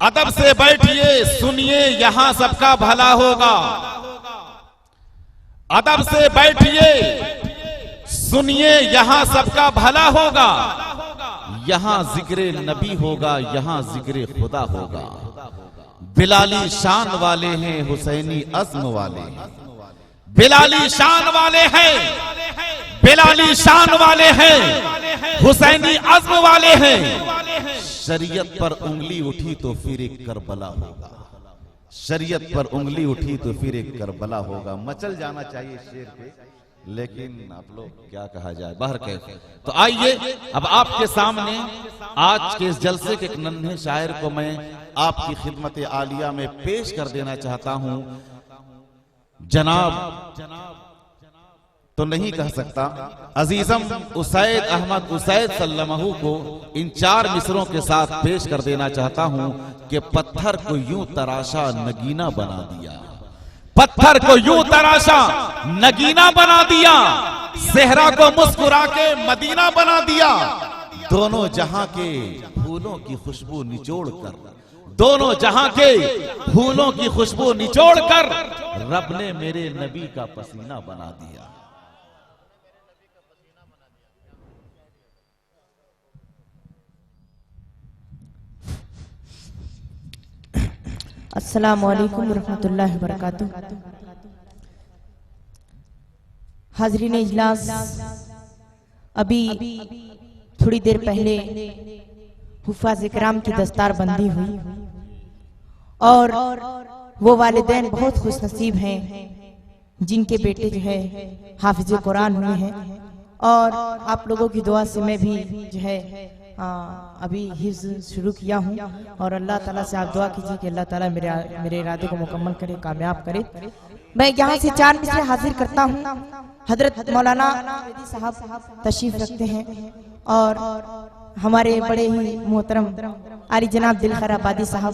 अदब से बैठिए, सुनिए, यहां सबका भला होगा। अदब से बैठिए, सुनिए, यहां सबका भला होगा। यहां जिक्र नबी होगा, यहां जिक्र खुदा होगा। बिलाली शान वाले हैं, हुसैनी अज़्म वाले हैं। बिलाली शान वाले हैं, बिलाली शान वाले हैं, हुसैनी अज़्म वाले हैं। शरीयत पर उंगली उठी तो फिर एक करबला होगा। शरीयत पर उंगली उठी तो फिर एक करबला होगा। मचल जाना चाहिए शेर पे, लेकिन आप लोग क्या कहा जाए, बाहर कैसे। तो आइए अब आपके सामने आज के इस जलसे के एक नन्हे शायर को मैं आपकी खिदमत आलिया में पेश कर देना चाहता हूं। जनाब तो नहीं कह सकता, अजीजम उसैद अहमद उसैद सल्लमहू को इन 4 मिसरों के साथ पेश कर देना चाहता हूं कि पत्थर को यूं तराशा नगीना बना दिया। पत्थर को यूं तराशा नगीना बना दिया, सेहरा को मुस्कुरा के मदीना बना दिया। दोनों जहां के फूलों की खुशबू निचोड़ कर, दोनों जहां के फूलों की खुशबू निचोड़ कर रब ने मेरे नबी का पसीना बना दिया। अस्सलामु अलैकुम रहमतुल्लाहि व बरकातुहू। हाज़रीन इजलास, अभी थोड़ी देर पहले हुफ़ाज़ इकराम की दस्तार बंदी हुई और वो वालिदैन बहुत खुश नसीब हैं जिनके बेटे जो है हाफिज़ कुरान हुए हैं। और आप लोगों की दुआ से मैं भी जो है अभी हिफ्ज़ शुरू किया हूँ और अल्लाह ताला से आप दुआ कीजिए कि अल्लाह ताला मेरे इरादे को मुकम्मल करे, कामयाब करे। मैं यहाँ से 4 मिसरे हाजिर करता हूँ। हजरत मौलाना साहब तशरीफ रखते हैं और हमारे बड़े ही मोहतरम आली जनाब दिलखैर आबादी साहब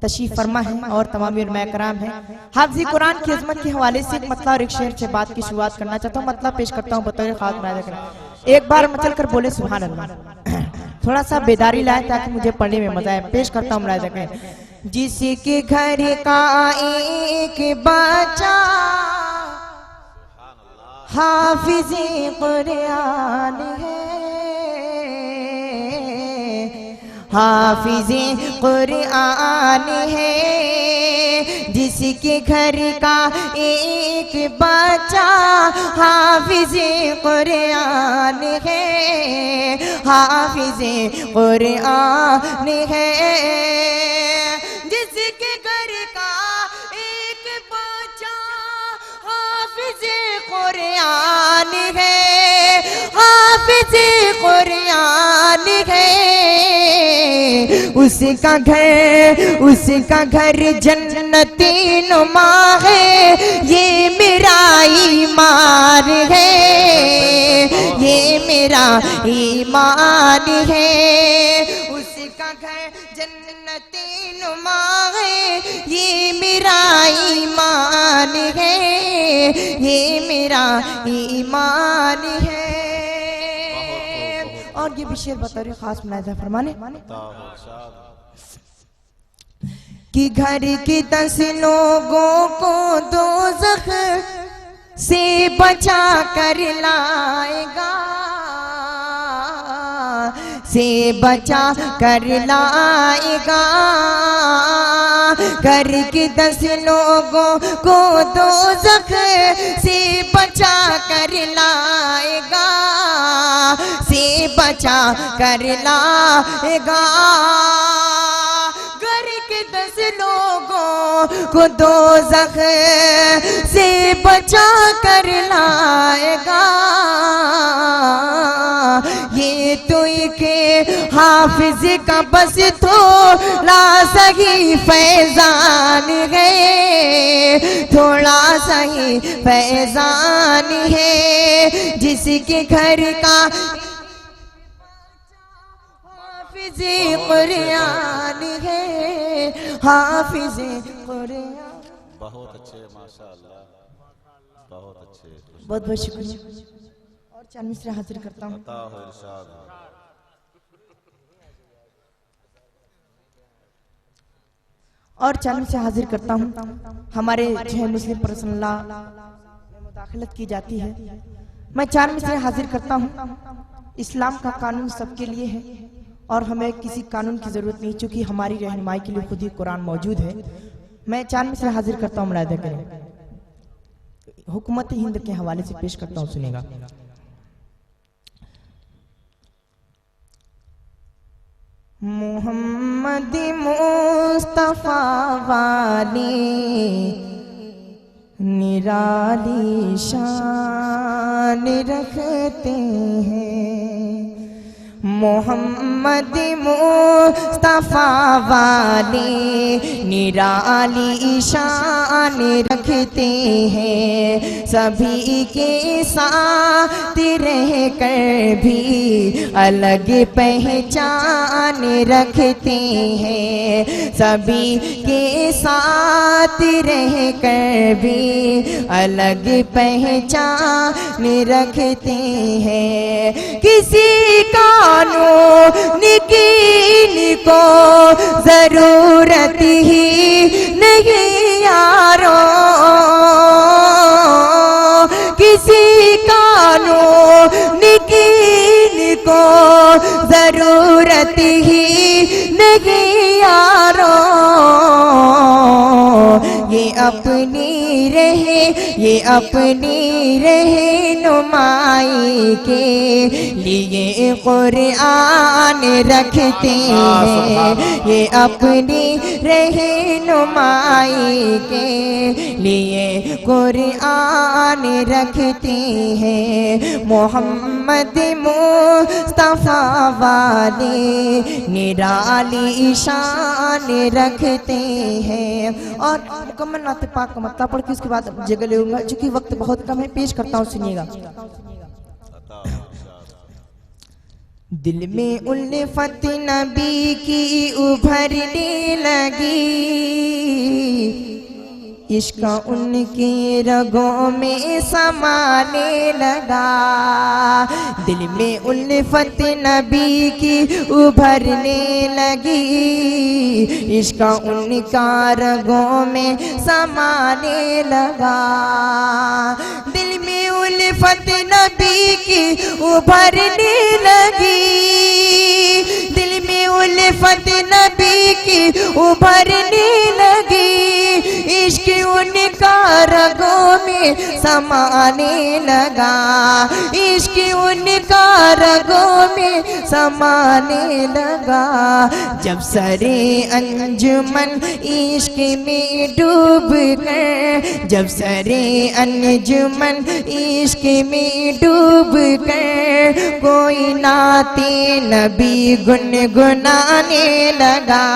तशरीफ फरमा है और तमाम उलमा कराम हैं। हाफ़िज़ कुरान की अज़मत के हवाले से एक मतला और एक शेर से बात की शुरुआत करना चाहता हूँ। मतला पेश करता हूँ बतौर खास मुरादा कर। एक बार मचल कर बोले सुभान अल्लाह। थोड़ा सा बेदारी लाए ताकि मुझे पढ़ने में मजा आए। पेश करता हूँ मुरादा कर। जिसके घर का एक बच्चा हाफ़िज़ कुरान है, हाफ़िज़ कुरान है। जिसके घर का एक बच्चा हाफ़िज़ कुरान है, हाफ़िज़ कुरान है। जिसके घर का एक बच्चा हाफ़िज़ कुरान है, हाफ़िज़ कुरान है। उसका घर जन्नती नुमा है, ये मेरा ईमान है, ये मेरा ईमान है। उसका घर जन्नती नुमा है, ये मेरा ईमान है, ये मेरा ईमान है। और ये भी शेर बतौर खास मुलाहिज़ा फरमाने कि घर के 10 लोगों को दोज़ख से बचा कर लाएगा, से बचा कर लाएगा। घर के 10 लोगों को दोज़ख से बचा कर लाएगा, से बचा कर लाएगा। घर के 10 लोगों को दोज़ख से बचा कर लाएगा। ये तो एक हाफिज का बस थोड़ा सही फैजान है, थोड़ा सही फैजान है। जिसके घर का हाफिज कुरान है, हाफिज कुरान। बहुत अच्छे, माशाअल्लाह, बहुत अच्छे। बहुत बहुत शुक्रिया। और 4 मिसरे हाजिर करता हूँ। अता हो, इरशाद हो। और चैनल से हाजिर करता हूँ हमारे जो मुस्लिम पर्सनल लॉ में मुदाखलत की जाती है। मैं चैनल से हाजिर करता हूँ इस्लाम का कानून सबके लिए है और हमें किसी कानून की जरूरत नहीं, चूंकि हमारी रहनुमाई के लिए खुद ही कुरान मौजूद है। मैं चैनल से हाजिर करता हूँ, मुलाहिदा करें, हुकूमत हिंद के हवाले से पेश करता हूँ, सुनेगा। मोहम्मद मुस्तफा वाली निराली शान रखते हैं, मोहम्मद मुस्तफा वाली निराली शान रखते हैं। सभी के साथ रह कर भी अलग पहचान रखते हैं, सभी के साथ रह कर भी अलग पहचान रखते हैं। किसी कानून की को जरूरत ही नहीं यारो, किसी कानून की को जरूरत ही नहीं यारो। ये अपनी रहे, ये अपनी रहनुमाई के लिए कुरान रखते हैं, ये अपनी रहनुमाई के लिए कुरान रखते हैं। मोहम्मद मुस्तफा वाले निराली शान रखते हैं। और मुकम्मल नाते पाक का मतलब पढ़ के उसके बाद जगह लूंगा, चूंकि वक्त बहुत कम है, पेश करता हूँ, सुनिएगा। दिल में उल्फत नबी की उभरने लगी, इश्क उनके रगों में समाने लगा। दिल में उल्फत नबी की उभरने लगी, इश्क उनका रगों में समाने लगा। दिल में उल्फत नबी की उभरने लगी, दिल में उल्फत नबी की उभरने लगी, इश्क उनका रगों में समाने लगा, इश्क उनका रगों में समाने लगा। जब सरे अंजुमन इश्क में डूब कर, जब सरे अंजुमन इश्क में डूब कर, कोई नाते नबी गुनगुनाने लगा।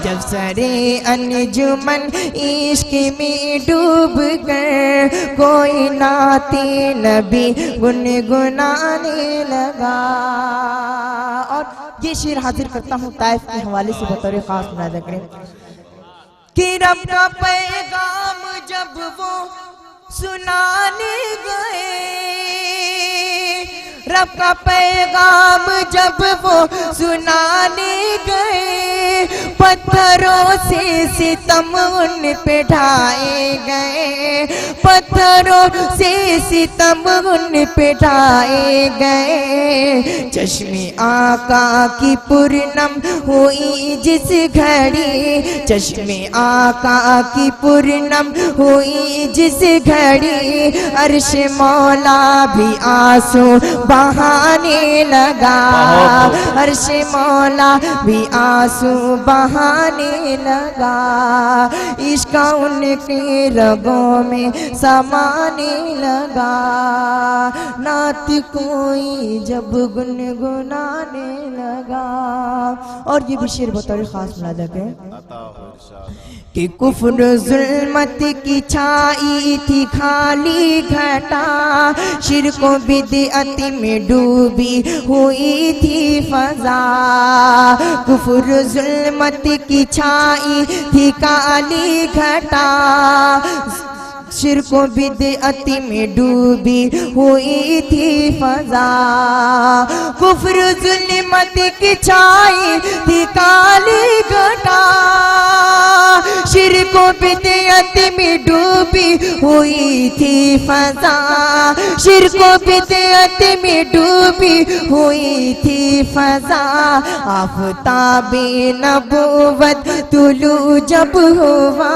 जब सरे अंजुमन इश्क में डूब कर, कोई नाते नबी गुनगुनाने लगा। और ये शेर हाजिर करता हूँ ताइफ के हवाले से बतौर खास मुलाहिजा करें कि रब का पैगाम जब वो सुनाने गए, रब का पैगाम जब वो सुनाने गए, पत्थरों से सितम उन पे ढाए गए, पत्थरों से सितम उन पे ढाए गए। चश्मे आका की पूर्णम हुई जिस घड़ी, चश्मे आका की पूर्णम हुई जिस घड़ी, अर्श मौला भी आंसू बहाने लगा, अर्श मौला भी आंसू बहाने लगा। इश्क उनके रगों में समाने लगा, नात कोई जब गुनगुनाने लगा। और ये भी शेर बतौर खास मुलाहिजा करें कि कुफ्र जुल्मत की छाई थी खाली घटा, शिर्क व बिदअत में डूबी हुई थी फजा। कुफ्र जुल्मत की छाई थी काली घटा, शिर्क व बिदअत में डूबी हुई थी फजा, कुफ्र जुल्मत की छाई थी काली घटा, शिर्क व बिदअत में डूबी हुई थी फजा, शिर्क व बिदअत में डूबी हुई थी फजा। आफताबे नबूवत तुलू जब हुआ,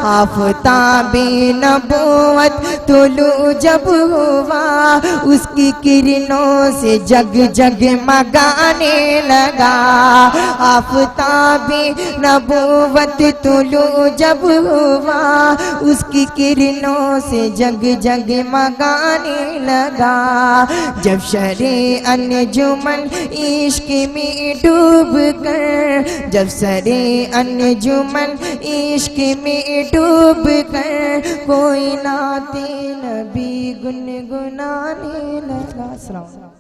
आफताबे नबूवत तुलू जब हुआ, उसकी किरणों से जग जग मगाने लगा। आफताबे नबूवत तुलू जब हुआ, उसकी किरणों से जग जग मगाने लगा। जब शरे अंजुमन इश्क में डूब कर, जब सरे अंजुमन इश्क में डूब कर, कोई नाते नबी गुनगुनाने लगा।